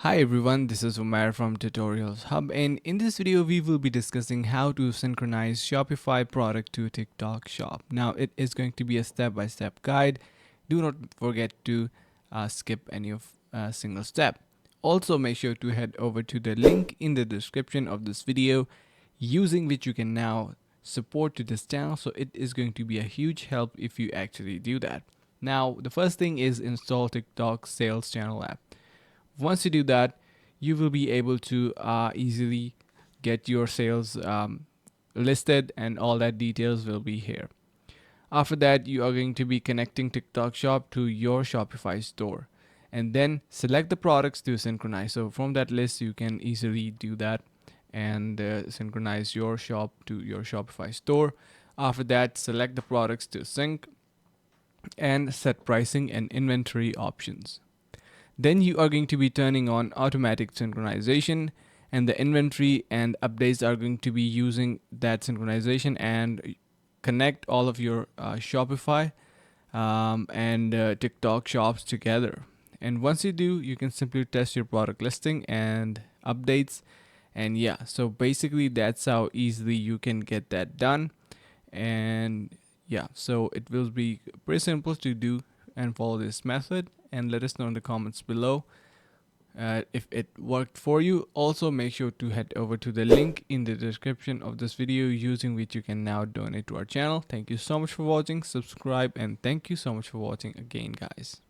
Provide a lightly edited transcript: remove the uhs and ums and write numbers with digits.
Hi everyone, this is Umair from Tutorials Hub, and in this video we will be discussing how to synchronize Shopify product to TikTok shop. Now it is going to be a step-by-step guide. Do not forget to skip any of single step. Also make sure to head over to the link in the description of this video using which you can now support to this channel. So it is going to be a huge help if you actually do that. Now the first thing is install TikTok sales channel app. Once you do that, you will be able to easily get your sales listed, and all that details will be here. After that, you are going to be connecting TikTok shop to your Shopify store and then select the products to synchronize. So from that list, you can easily do that and synchronize your shop to your Shopify store. After that, select the products to sync and set pricing and inventory options. Then you are going to be turning on automatic synchronization, and the inventory and updates are going to be using that synchronization and connect all of your Shopify and TikTok shops together. And once you do, you can simply test your product listing and updates. And yeah, so basically that's how easily you can get that done. And yeah, so it will be pretty simple to do and follow this method, and let us know in the comments below if it worked for you. Also make sure to head over to the link in the description of this video using which you can now donate to our channel. Thank you so much for watching, subscribe, and thank you so much for watching again, guys.